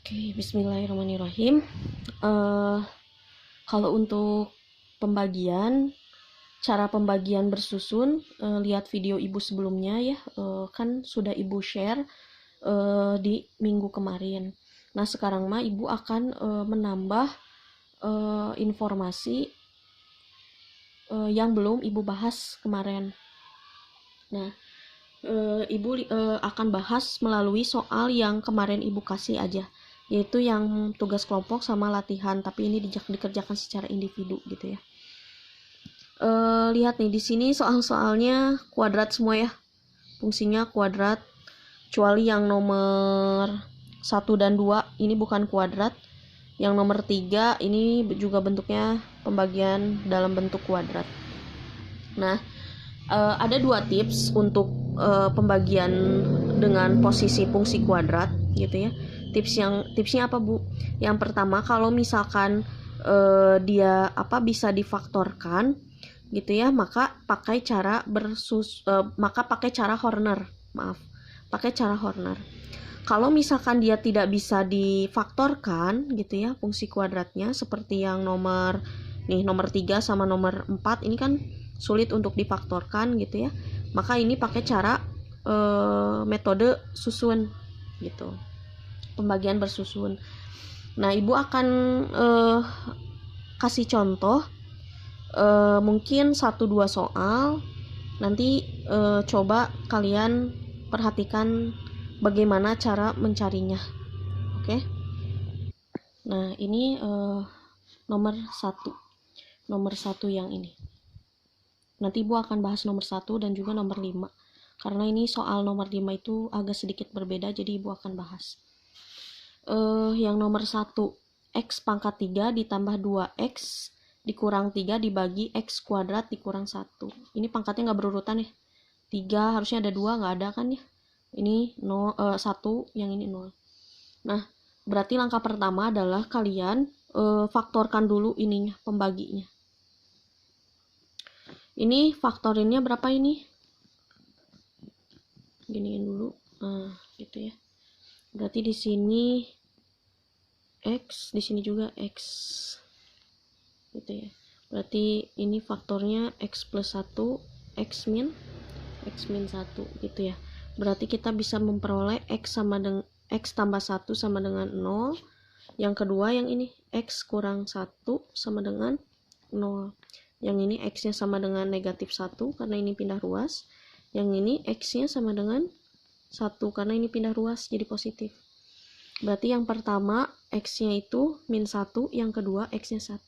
Oke, bismillahirrahmanirrahim. Eh, Kalau untuk pembagian, cara pembagian bersusun, lihat video ibu sebelumnya ya, kan sudah ibu share di minggu kemarin. Nah, sekarang mah ibu akan menambah informasi yang belum ibu bahas kemarin. Nah, ibu akan bahas melalui soal yang kemarin ibu kasih aja, yaitu yang tugas kelompok sama latihan, tapi ini dikerjakan secara individu gitu ya. Lihat nih di sini soal-soalnya kuadrat semua ya, fungsinya kuadrat, kecuali yang nomor 1 dan 2 ini bukan kuadrat. Yang nomor 3 ini juga bentuknya pembagian dalam bentuk kuadrat. Nah, ada 2 tips untuk pembagian dengan posisi fungsi kuadrat gitu ya. Tipsnya apa Bu? Yang pertama, kalau misalkan dia bisa difaktorkan gitu ya, maka pakai cara Horner. Maaf, pakai cara Horner. Kalau misalkan dia tidak bisa difaktorkan gitu ya, fungsi kuadratnya seperti yang nomor 3 sama nomor 4 ini kan sulit untuk difaktorkan gitu ya. Maka ini pakai cara metode susun gitu. Pembagian bersusun. Nah, Ibu akan kasih contoh mungkin 1-2 soal. Nanti coba kalian perhatikan bagaimana cara mencarinya. Oke. Nah, ini nomor 1 yang ini. Nanti Ibu akan bahas nomor 1 dan juga nomor 5. Karena ini soal nomor 5 itu agak sedikit berbeda, jadi Ibu akan bahas. Yang nomor 1, X pangkat 3 ditambah 2X dikurang 3 dibagi X kuadrat dikurang 1. Ini pangkatnya nggak berurutan ya. 3 harusnya ada 2, nggak ada kan ya. Ini 1, yang ini 0. Nah, berarti langkah pertama adalah kalian faktorkan dulu ininya, pembaginya. Ini faktorinnya berapa ini? Giniin dulu. Nah, gitu ya. Berarti di sini X, di sini juga X. Gitu ya. Berarti ini faktornya X plus 1, X min 1 gitu ya. Berarti kita bisa memperoleh X sama dengan X tambah 1 sama dengan 0. Yang kedua yang ini X kurang 1 sama dengan 0. Yang ini X-nya sama dengan negatif 1 karena ini pindah ruas. Yang ini X-nya sama dengan 1 karena ini pindah ruas jadi positif. Berarti yang pertama X-nya itu min 1, yang kedua X-nya 1.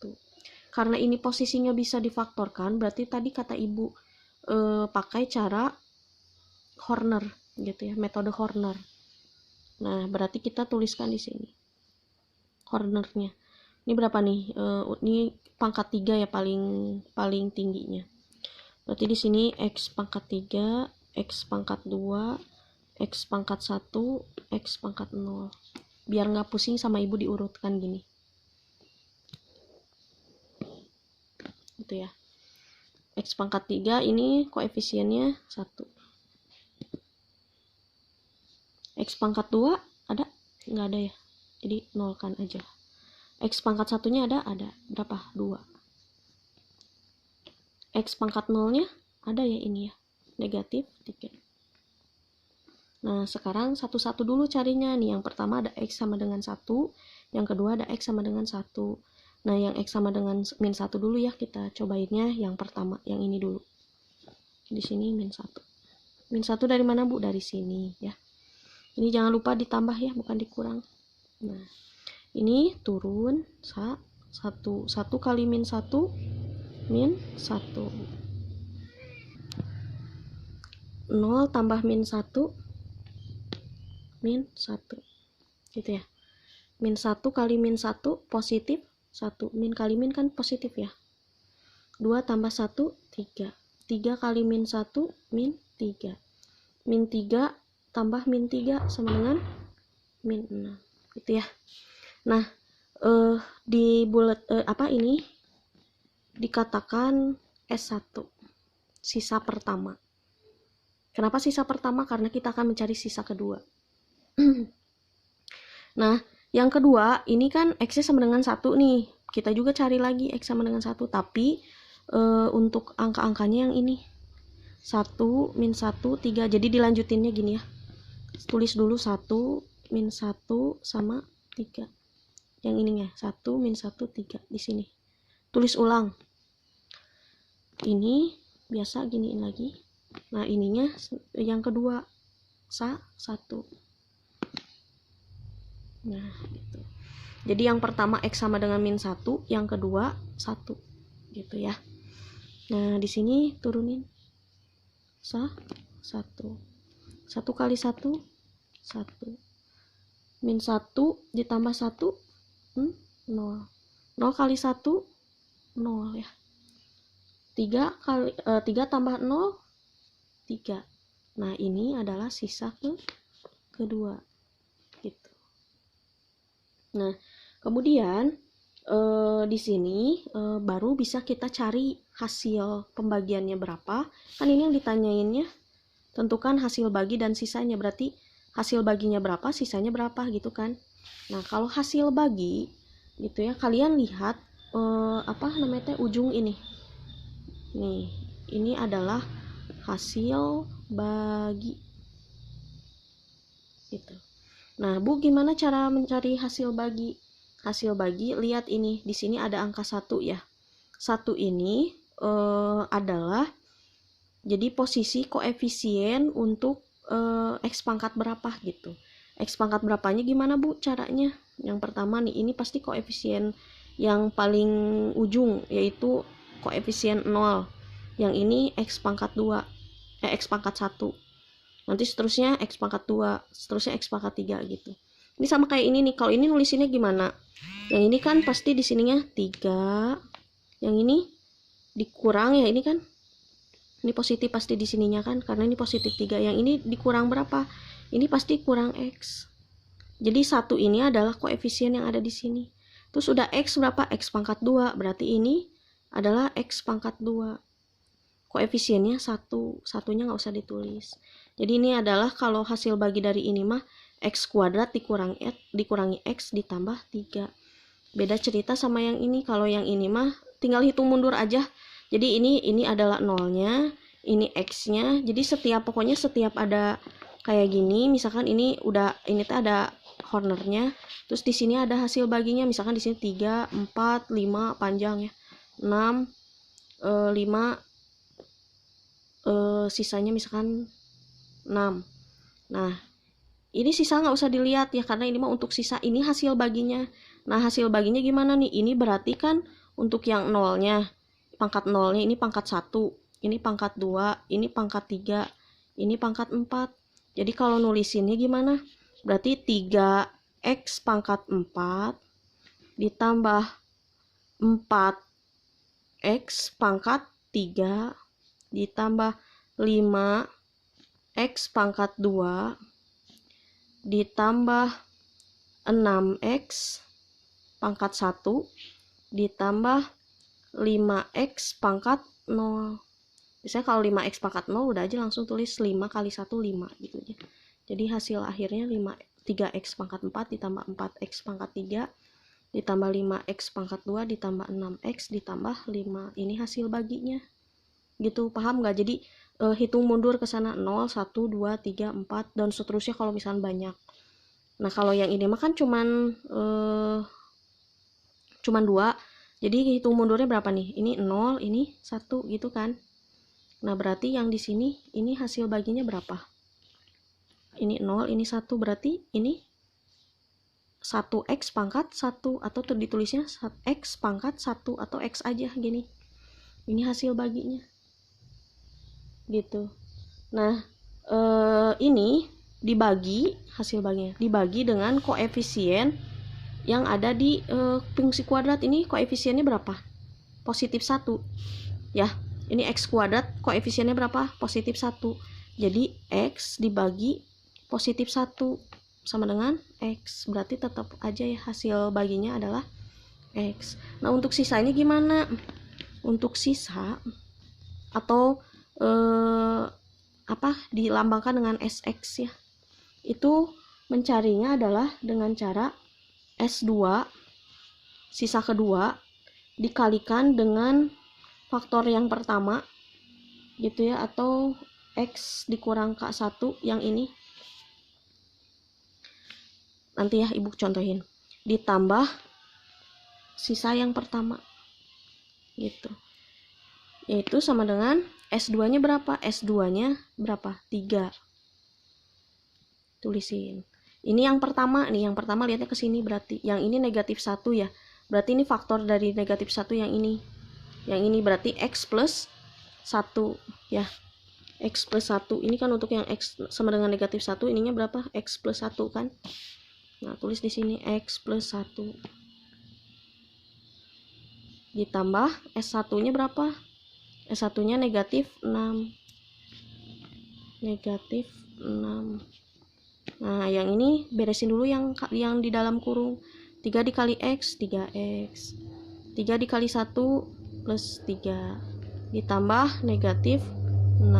Karena ini posisinya bisa difaktorkan, berarti tadi kata Ibu pakai cara Horner gitu ya, metode Horner. Nah, berarti kita tuliskan di sini Hornernya. Ini berapa nih? Ini pangkat 3 ya, paling tingginya. Berarti di sini X pangkat 3, X pangkat 2, X pangkat 1, X pangkat 0. Biar nggak pusing sama Ibu diurutkan gini. Gitu ya. X pangkat 3 ini koefisiennya 1. X pangkat 2 ada? Nggak ada ya. Jadi nolkan aja. X pangkat 1-nya ada? Berapa? 2. X pangkat 0-nya ada ya ini ya. Negatif 3. Nah, sekarang satu-satu dulu carinya nih. Yang pertama ada X sama dengan 1. Yang kedua ada X sama dengan 1. Nah, yang X sama dengan min 1 dulu ya. Kita cobainnya yang pertama. Yang ini dulu. Di sini min 1. Min 1 dari mana Bu? Dari sini ya. Ini jangan lupa ditambah ya, bukan dikurang. Nah, ini turun 1 kali min 1 min 1. 0 tambah min 1 min 1. Gitu ya. Min 1 kali min 1 positif 1. Min kali min kan positif ya. 2 tambah 1 3. 3 kali min 1 min 3. Min 3 tambah min 3 sama dengan min 6 gitu ya. Nah, di bulat ini dikatakan S1, sisa pertama. Kenapa sisa pertama? Karena kita akan mencari sisa kedua. Nah, Yang kedua, ini kan X-nya sama dengan 1 nih. Kita juga cari lagi X sama dengan 1, tapi untuk angka-angkanya yang ini. 1, min 1, 3. Jadi dilanjutinnya gini ya. Tulis dulu 1, min 1, sama 3. Yang ininya, 1, min 1, 3. Di sini. Tulis ulang. Ini biasa giniin lagi. Nah, ininya yang kedua. 1. Nah, gitu. Jadi yang pertama X sama dengan min 1, yang kedua 1. Gitu ya. Nah, di sini turunin. 1. 1 kali 1, 1. Min 1 ditambah 1, 0. 0 kali 1, 0 ya. 3 tambah 0, 3. Nah, ini adalah sisa kedua. Gitu. Nah, kemudian di sini baru bisa kita cari hasil pembagiannya berapa. Kan ini yang ditanyainnya, tentukan hasil bagi dan sisanya. Berarti hasil baginya berapa, sisanya berapa gitu kan. Nah, kalau hasil bagi gitu ya, kalian lihat ujung ini. Nih, ini adalah hasil bagi. Gitu. Nah, Bu, gimana cara mencari hasil bagi? Hasil bagi, lihat ini, di sini ada angka 1 ya. 1 ini adalah jadi posisi koefisien untuk X pangkat berapa gitu. X pangkat berapanya gimana, Bu, caranya? Yang pertama nih, ini pasti koefisien yang paling ujung, yaitu koefisien 0. Yang ini X pangkat 2, X pangkat 1. Nanti seterusnya X pangkat 2, seterusnya X pangkat 3 gitu. Ini sama kayak ini nih, kalau ini nulisinnya gimana? Yang ini kan pasti di sininya 3. Yang ini dikurang ya, ini kan. Ini positif pasti di sininya kan, karena ini positif 3. Yang ini dikurang berapa? Ini pasti kurang X. Jadi 1 ini adalah koefisien yang ada di sini. Terus udah X berapa? X pangkat 2. Berarti ini adalah X pangkat 2. Koefisiennya 1. Satunya nggak usah ditulis. Jadi ini adalah kalau hasil bagi dari ini mah X kuadrat dikurangi X ditambah 3. Beda cerita sama yang ini. Kalau yang ini mah tinggal hitung mundur aja. Jadi ini adalah nolnya, ini X-nya. Jadi pokoknya setiap ada kayak gini, misalkan ini tuh ada cornernya, terus di sini ada hasil baginya, misalkan di sini 3, 4, 5 panjang ya. 6, 5 sisanya misalkan 6. Nah, ini sisa nggak usah dilihat ya, karena ini mah untuk sisa, ini hasil baginya. Nah, hasil baginya gimana nih? Ini berarti kan untuk yang nolnya, pangkat nolnya ini pangkat 1, ini pangkat 2, ini pangkat 3, ini pangkat 4. Jadi kalau nulisinnya gimana? Berarti 3X pangkat 4 ditambah 4X pangkat 3 ditambah 5X pangkat 2 ditambah 6X pangkat 1 ditambah 5X pangkat 0. Biasanya kalau 5X pangkat 0 udah aja langsung tulis 5 kali 1, 5 gitu aja. Jadi hasil akhirnya 3X pangkat 4 ditambah 4X pangkat 3 ditambah 5X pangkat 2 ditambah 6X ditambah 5. Ini hasil baginya. Gitu, paham nggak? Jadi hitung mundur ke sana 0, 1, 2, 3, 4 dan seterusnya kalau misalnya banyak. Nah, kalau yang ini mah kan cuman 2. Jadi hitung mundurnya berapa nih? Ini 0, ini 1 gitu kan. Nah, berarti yang di sini ini hasil baginya berapa? Ini 0, ini 1, berarti ini 1X pangkat 1 atau ditulisnya X pangkat 1 atau X aja gini. Ini hasil baginya. Gitu. Nah, ini dibagi, hasil baginya dibagi dengan koefisien yang ada di fungsi kuadrat. Ini koefisiennya berapa? Positif 1 ya. Ini X kuadrat koefisiennya berapa? Positif 1. Jadi X dibagi positif 1 sama dengan X. Berarti tetap aja ya hasil baginya adalah X. Nah, untuk sisanya gimana? Untuk sisa atau dilambangkan dengan SX ya. Itu mencarinya adalah dengan cara S2 sisa kedua dikalikan dengan faktor yang pertama gitu ya, atau X dikurang K1 yang ini. Nanti ya ibu contohin. Ditambah sisa yang pertama gitu. Yaitu sama dengan S2-nya berapa? S2-nya berapa? 3. Tulisin. Ini yang pertama nih, yang pertama lihatnya ke sini berarti. Yang ini negatif 1 ya. Berarti ini faktor dari negatif 1 yang ini. Yang ini berarti X plus 1 ya. X plus 1. Ini kan untuk yang X sama dengan negatif 1, ininya berapa? X plus 1 kan. Nah, tulis di sini X plus 1. Ditambah S1-nya berapa? S1-nya negatif 6. Negatif 6. Nah, yang ini beresin dulu yang di dalam kurung. 3 dikali X, 3X. 3 dikali 1 plus 3. Ditambah negatif 6.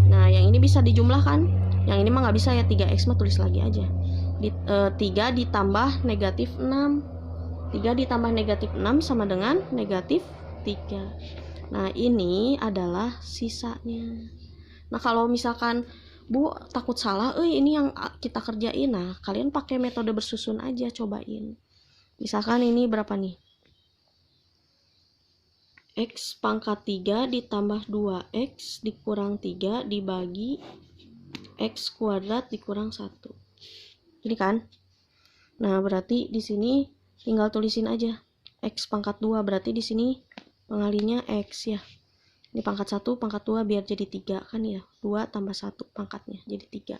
Nah, yang ini bisa dijumlahkan. Yang ini mah nggak bisa ya, 3X mah tulis lagi aja. 3 ditambah negatif 6. 3 ditambah negatif 6 sama dengan negatif 3. Nah, ini adalah sisanya. Nah, kalau misalkan Bu takut salah, ini yang kita kerjain. Nah, kalian pakai metode bersusun aja, cobain. Misalkan ini berapa nih? X pangkat 3 ditambah 2X dikurang 3 dibagi X kuadrat dikurang 1. Ini kan? Nah, berarti di sini tinggal tulisin aja X pangkat 2, berarti di sini pengalinya X ya. Ini pangkat 1, pangkat 2 biar jadi 3 kan ya. 2 tambah 1 pangkatnya jadi 3.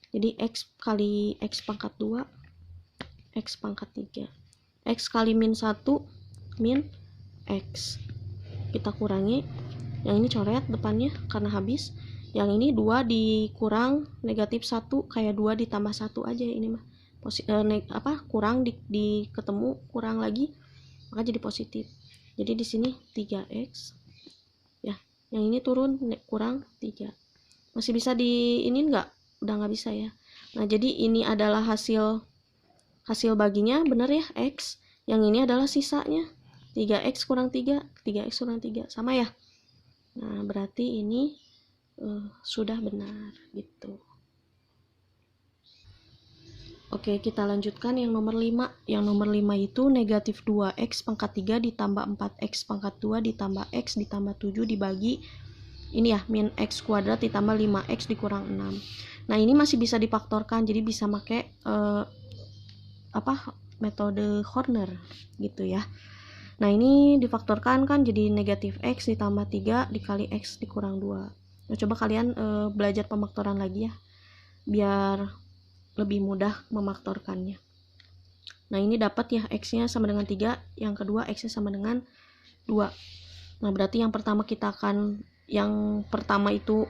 Jadi X kali X pangkat 2, X pangkat 3. X kali min 1, min X. Kita kurangi. Yang ini coret depannya karena habis. Yang ini 2 dikurang negatif 1, kayak 2 ditambah 1 aja ini mah. Kurang di ketemu, kurang lagi, maka jadi positif. Jadi di sini 3X. Ya, yang ini turun kurang 3. Masih bisa di ini enggak? Udah nggak bisa ya. Nah, jadi ini adalah hasil baginya, bener ya, X. Yang ini adalah sisanya. 3X kurang 3, 3X kurang 3. Sama ya? Nah, berarti ini sudah benar gitu. Oke, kita lanjutkan yang nomor 5. Yang nomor 5 itu negatif 2X pangkat 3 ditambah 4X pangkat 2 ditambah X ditambah 7 dibagi ini ya, min X kuadrat ditambah 5X dikurang 6. Nah, ini masih bisa difaktorkan, jadi bisa pakai metode Horner gitu ya. Nah, ini difaktorkan kan jadi negatif X ditambah 3 dikali X dikurang 2. Nah, coba kalian belajar pemfaktoran lagi ya, biar lebih mudah memfaktorkannya. Nah, ini dapat ya, X-nya sama dengan 3, yang kedua X-nya sama dengan 2. Nah, berarti yang pertama itu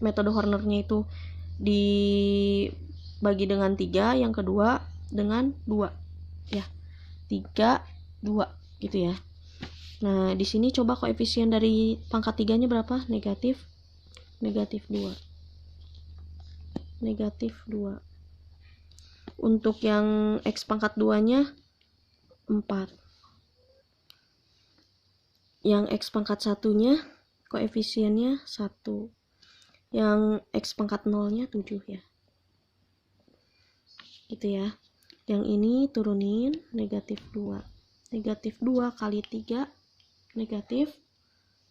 metode Horner-nya itu dibagi dengan 3, yang kedua dengan 2 ya. 3, 2 gitu ya. Nah, di sini coba koefisien dari pangkat 3-nya berapa? Negatif 2. Negatif 2. Untuk yang X pangkat 2-nya 4. Yang X pangkat 1-nya koefisiennya 1. Yang X pangkat 0-nya 7 ya. Gitu ya. Yang ini turunin negatif 2. Negatif 2 kali 3 negatif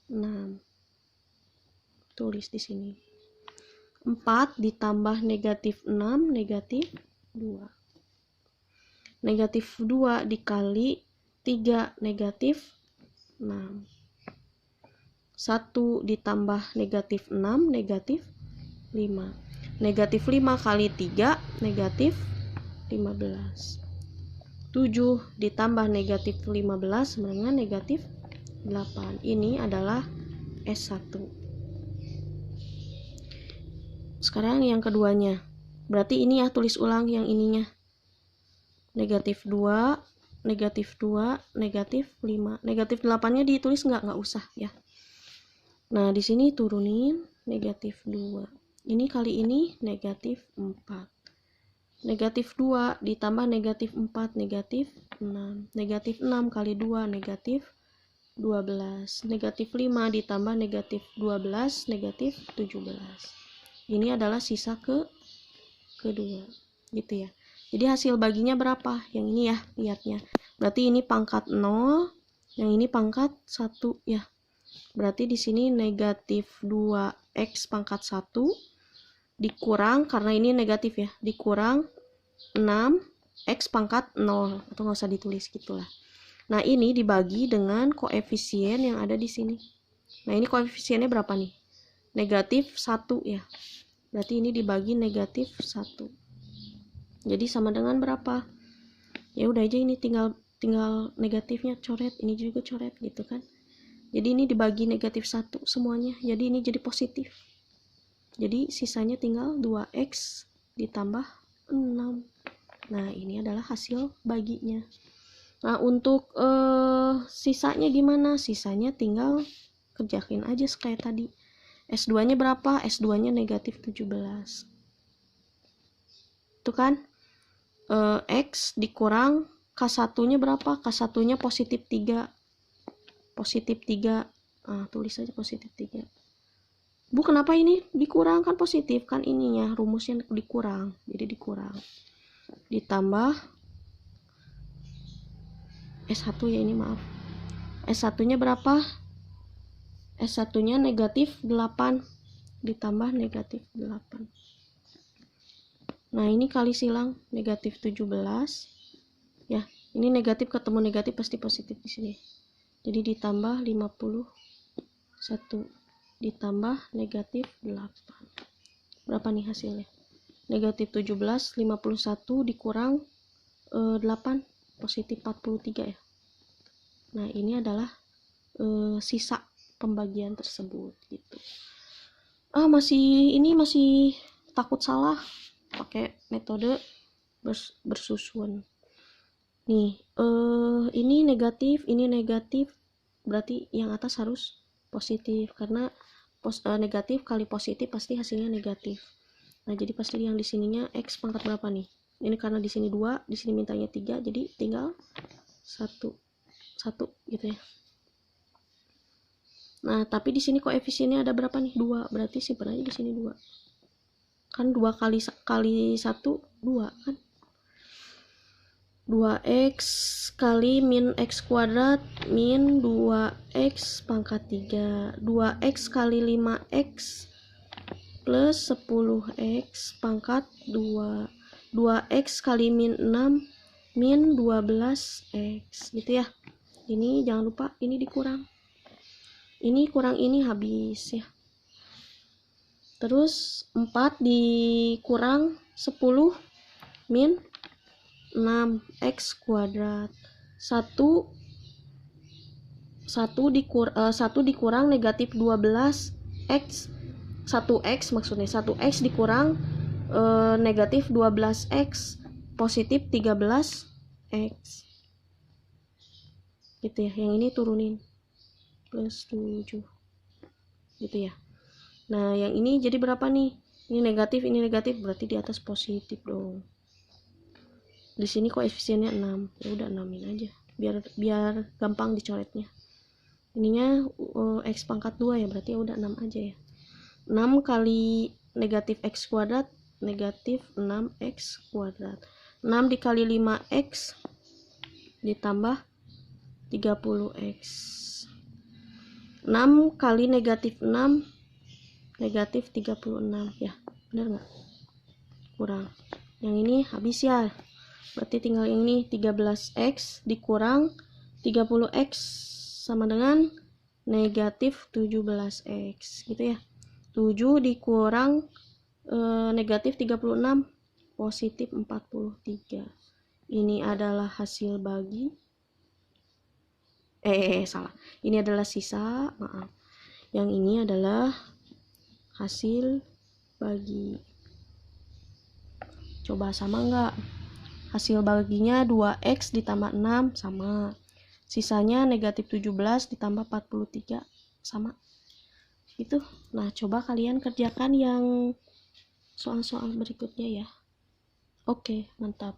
6. Tulis di sini. 4 ditambah negatif 6 negatif 2. Negatif 2 dikali 3 negatif 6. 1 ditambah negatif 6 negatif 5. Negatif 5 kali 3 negatif 15. 7 ditambah negatif 15 dengan negatif 8. Ini adalah S1. Sekarang yang keduanya. Berarti ini ya, tulis ulang yang ininya. Negatif 2, negatif 2, negatif 5. Negatif 8-nya ditulis nggak usah ya. Nah, di sini turunin negatif 2. Ini kali ini negatif 4. negatif 2 ditambah negatif 4 negatif 6. Negatif 6 kali 2 negatif 12. Negatif 5 ditambah negatif 12 negatif 17. Ini adalah sisa kedua gitu ya. Jadi hasil baginya berapa? Yang ini ya, lihatnya. Berarti ini pangkat 0, yang ini pangkat 1 ya. Berarti di sini negatif 2x pangkat 1 dikurang, karena ini negatif ya, dikurang 6x pangkat 0, atau nggak usah ditulis gitulah. Nah, ini dibagi dengan koefisien yang ada di sini. Nah, ini koefisiennya berapa nih? Negatif 1 ya. Berarti ini dibagi negatif 1. Jadi sama dengan berapa? Ya udah aja, ini tinggal negatifnya coret, ini juga coret gitu kan. Jadi ini dibagi negatif 1 semuanya. Jadi ini jadi positif. Jadi sisanya tinggal 2x ditambah 6. Nah, ini adalah hasil baginya. Nah, untuk sisanya gimana? Sisanya tinggal kerjain aja kayak tadi. S2-nya berapa? S2-nya negatif 17. Itu kan? X dikurang K1-nya berapa? K1-nya positif 3. Positif 3. Tulis aja positif 3. Bu, kenapa ini dikurang? Kan positif kan ininya, rumusnya dikurang. Jadi dikurang. Ditambah S1 ya, ini maaf. S1-nya berapa? S1-nya negatif 8 ditambah negatif 8. Nah, ini kali silang negatif 17 ya. Ini negatif ketemu negatif pasti positif di sini. Jadi ditambah 51 ditambah negatif 8. Berapa nih hasilnya? Negatif 17, 51 dikurang 8, positif 43 ya. Nah, ini adalah sisa pembagian tersebut gitu. Masih takut salah pakai metode bersusun. Nih, ini negatif, berarti yang atas harus positif, karena negatif kali positif pasti hasilnya negatif. Nah, jadi pasti yang di sininya x pangkat berapa nih? Ini karena di sini 2, di sini mintanya 3, jadi tinggal 1 gitu ya. Nah, tapi di sini koefisiennya ada berapa nih? 2. Berarti simpan aja di sini 2. Kan 2 kali 1 2 kan. 2x kali min x kuadrat min 2x pangkat 3. 2x kali 5x plus 10x pangkat 2. 2x kali min 6 min 12x gitu ya. Ini jangan lupa ini dikurang. Ini kurang ini habis ya. Terus 4 dikurang 10 min 6x kuadrat. 1 dikurang negatif 12x, 1x maksudnya, 1x dikurang negatif 12x positif 13x gitu ya. Yang ini turunin plus 7 gitu ya. Nah, yang ini jadi berapa nih? Ini negatif berarti di atas positif dong. Di sini koefisiennya 6. Ya udah 6-in aja. Biar gampang dicoretnya. Ininya x pangkat 2 ya, berarti ya udah 6 aja ya. 6 kali negatif x kuadrat negatif 6x kuadrat. 6 dikali 5x ditambah 30x. 6 kali negatif 6 negatif 36 ya. Benar nggak? Kurang. Yang ini habis ya. Berarti tinggal yang ini 13x dikurang 30x sama dengan negatif 17x gitu ya. 7 dikurang negatif 36 positif 43. Ini adalah hasil bagi. Salah. Ini adalah sisa, maaf. Yang ini adalah hasil bagi. Coba sama enggak? Hasil baginya 2x ditambah 6 sama. Sisanya negatif 17 ditambah 43 sama. Itu. Nah, coba kalian kerjakan yang soal-soal berikutnya ya. Oke, mantap.